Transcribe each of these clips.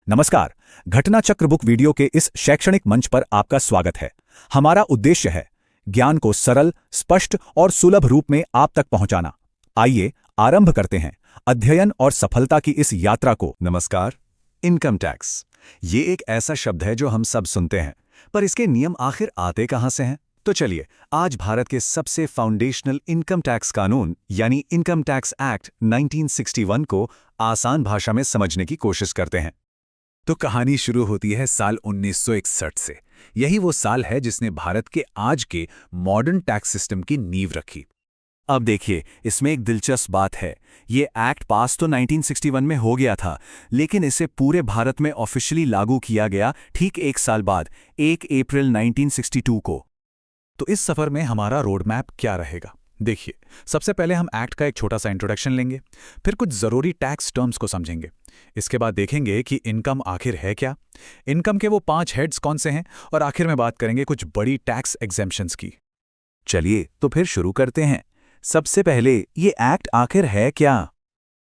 नमस्कार। घटना चक्र बुक वीडियो के इस शैक्षणिक मंच पर आपका स्वागत है। हमारा उद्देश्य है ज्ञान को सरल, स्पष्ट और सुलभ रूप में आप तक पहुंचाना। आइए आरंभ करते हैं अध्ययन और सफलता की इस यात्रा को। नमस्कार। इनकम टैक्स ये एक ऐसा शब्द है जो हम सब सुनते हैं, पर इसके नियम आखिर आते कहां से हैं? तो चलिए आज भारत के सबसे फाउंडेशनल इनकम टैक्स कानून यानी इनकम टैक्स एक्ट 1961 को आसान भाषा में समझने की कोशिश करते हैं। तो कहानी शुरू होती है साल 1961 से। यही वो साल है जिसने भारत के आज के मॉडर्न टैक्स सिस्टम की नींव रखी। अब देखिए, इसमें एक दिलचस्प बात है। ये एक्ट पास तो 1961 में हो गया था, लेकिन इसे पूरे भारत में ऑफिशियली लागू किया गया ठीक एक साल बाद, 1 अप्रैल 1962 को। तो इस सफर में हमारा रोड मैप क्या रहेगा? देखिए, सबसे पहले हम एक्ट का एक छोटा सा इंट्रोडक्शन लेंगे, फिर कुछ ज़रूरी टैक्स टर्म्स को समझेंगे। इसके बाद देखेंगे कि इनकम आखिर है क्या, इनकम के वो 5 हेड्स कौन से हैं, और आखिर में बात करेंगे कुछ बड़ी टैक्स एग्जेम्पशंस की। चलिए तो फिर शुरू करते हैं। सबसे पहले ये एक्ट आखिर है क्या?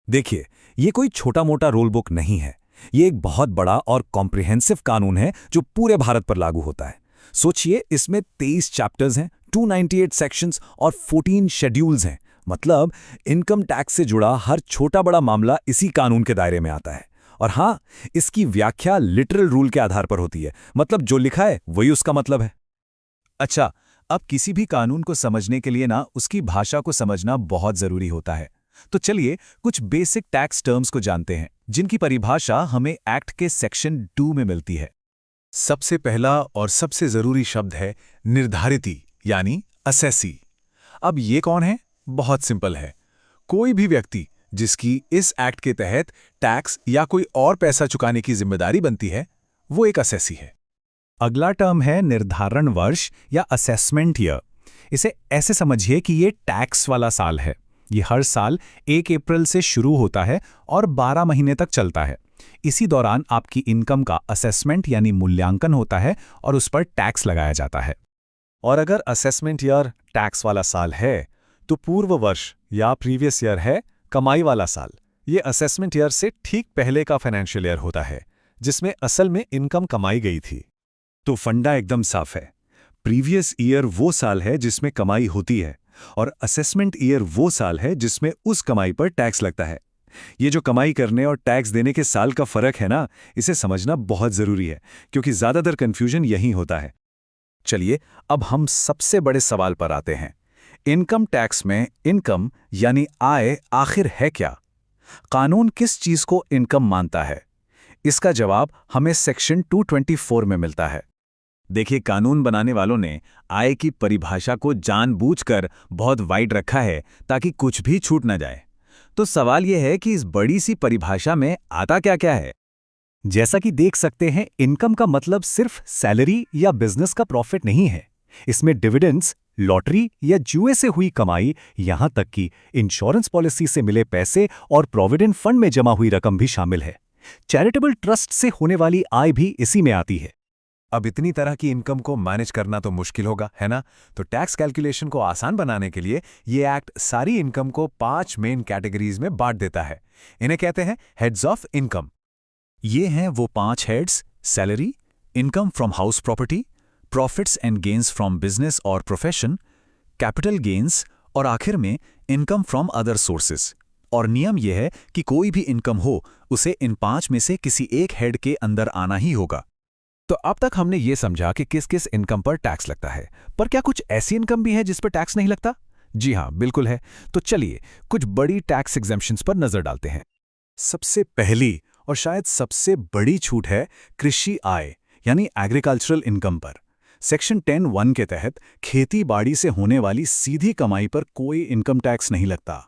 देखिए, ये कोई छोटा मोटा रूल बुक नहीं है। ये एक बहुत बड़ा और कॉम्प्रिहेंसिव कानून है जो पूरे भारत पर लागू होता है। सोचिए, इसमें 23 चैप्टर्स हैं, 298 सेक्शंस और 14 शेड्यूल्स हैं। मतलब इनकम टैक्स से जुड़ा हर छोटा बड़ा मामला इसी कानून के दायरे में आता है। और हाँ, इसकी व्याख्या लिटरल रूल के आधार पर होती है। मतलब जो लिखा है वही उसका मतलब है। अच्छा, अब किसी भी कानून को समझने के लिए उसकी भाषा को समझना बहुत जरूरी होता है। तो चलिए कुछ बेसिक टैक्स टर्म्स को जानते हैं, जिनकी परिभाषा हमें एक्ट के सेक्शन 2 में मिलती है। सबसे पहला और सबसे जरूरी शब्द है निर्धारिती यानी असेसी। अब ये कौन है? बहुत सिंपल है। कोई भी व्यक्ति जिसकी इस एक्ट के तहत टैक्स या कोई और पैसा चुकाने की जिम्मेदारी बनती है, वो एक असेसी है। अगला टर्म है निर्धारण वर्ष या असेसमेंट ईयर। इसे ऐसे समझिए कि ये टैक्स वाला साल है। ये हर साल 1 अप्रैल से शुरू होता है और 12 महीने तक चलता है। इसी दौरान आपकी इनकम का असेसमेंट यानी मूल्यांकन होता है और उस पर टैक्स लगाया जाता है। और अगर असेसमेंट ईयर टैक्स वाला साल है, तो पूर्व वर्ष या प्रीवियस ईयर है कमाई वाला साल। ये असेसमेंट ईयर से ठीक पहले का फाइनेंशियल ईयर होता है, जिसमें असल में इनकम कमाई गई थी। तो फंडा एकदम साफ है। प्रीवियस ईयर वो साल है जिसमें कमाई होती है, और असेसमेंट ईयर वो साल है जिसमें उस कमाई पर टैक्स लगता है। ये जो कमाई करने और टैक्स देने के साल का फर्क है इसे समझना बहुत जरूरी है, क्योंकि ज्यादातर कंफ्यूजन यही होता है। चलिए अब हम सबसे बड़े सवाल पर आते हैं। इनकम टैक्स में इनकम यानी आय आखिर है क्या? कानून किस चीज को इनकम मानता है? इसका जवाब हमें सेक्शन 224 में मिलता है। देखिए, कानून बनाने वालों ने आय की परिभाषा को जानबूझकर बहुत वाइड रखा है ताकि कुछ भी छूट न जाए। तो सवाल यह है कि इस बड़ी सी परिभाषा में आता क्या क्या है? जैसा कि देख सकते हैं, इनकम का मतलब सिर्फ सैलरी या बिजनेस का प्रॉफिट नहीं है। इसमें डिविडेंड्स, लॉटरी या जुए से हुई कमाई, यहां तक कि इंश्योरेंस पॉलिसी से मिले पैसे और प्रोविडेंट फंड में जमा हुई रकम भी शामिल है। चैरिटेबल ट्रस्ट से होने वाली आय भी इसी में आती है। अब इतनी तरह की इनकम को मैनेज करना तो मुश्किल होगा, है ना? तो टैक्स कैलकुलेशन को आसान बनाने के लिए ये एक्ट सारी इनकम को 5 मेन कैटेगरीज में बांट देता है। इन्हें कहते हैं हेड्स ऑफ इनकम। ये हैं वो 5 heads: salary, income from house property, profits and gains from business और प्रोफेशन, कैपिटल गेन्स, और आखिर में इनकम फ्रॉम अदर सोर्सेज। और नियम यह है कि कोई भी इनकम हो, उसे इन 5 में से किसी एक हेड के अंदर आना ही होगा। तो अब तक हमने ये समझा कि किस किस इनकम पर टैक्स लगता है, पर क्या कुछ ऐसी इनकम भी है जिस पर टैक्स नहीं लगता? जी हाँ, बिल्कुल है। तो चलिए कुछ बड़ी टैक्स एग्जेम्पशंस पर नजर डालते हैं। सबसे पहली और शायद सबसे बड़ी छूट है कृषि आय यानी एग्रीकल्चरल इनकम पर। सेक्शन 10(1) के तहत खेती बाड़ी से होने वाली सीधी कमाई पर कोई इनकम टैक्स नहीं लगता।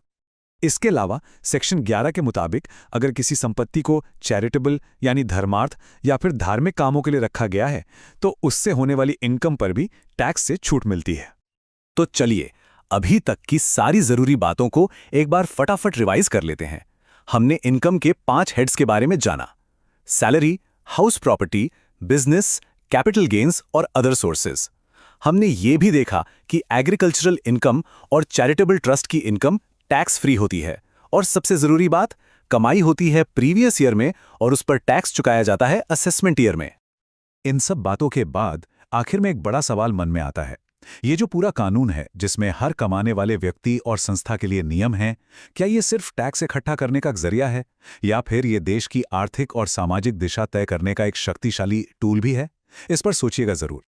इसके अलावा सेक्शन 11 के मुताबिक अगर किसी संपत्ति को चैरिटेबल यानी धर्मार्थ या फिर धार्मिक कामों के लिए रखा गया है, तो उससे होने वाली इनकम पर भी टैक्स से छूट मिलती है। तो चलिए अभी तक की सारी जरूरी बातों को एक बार फटाफट रिवाइज कर लेते हैं। हमने इनकम के 5 हेड्स के बारे में जाना: salary, house property, business, capital gains और अदर सोर्सेज। हमने ये भी देखा कि एग्रीकल्चरल इनकम और चैरिटेबल ट्रस्ट की इनकम टैक्स फ्री होती है। और सबसे जरूरी बात, कमाई होती है प्रीवियस ईयर में और उस पर टैक्स चुकाया जाता है असेसमेंट ईयर में। इन सब बातों के बाद आखिर में एक बड़ा सवाल मन में आता है। ये जो पूरा कानून है, जिसमें हर कमाने वाले व्यक्ति और संस्था के लिए नियम हैं, क्या ये सिर्फ टैक्स इकट्ठा करने का जरिया है, या फिर ये देश की आर्थिक और सामाजिक दिशा तय करने का एक शक्तिशाली टूल भी है? इस पर सोचिएगा जरूर।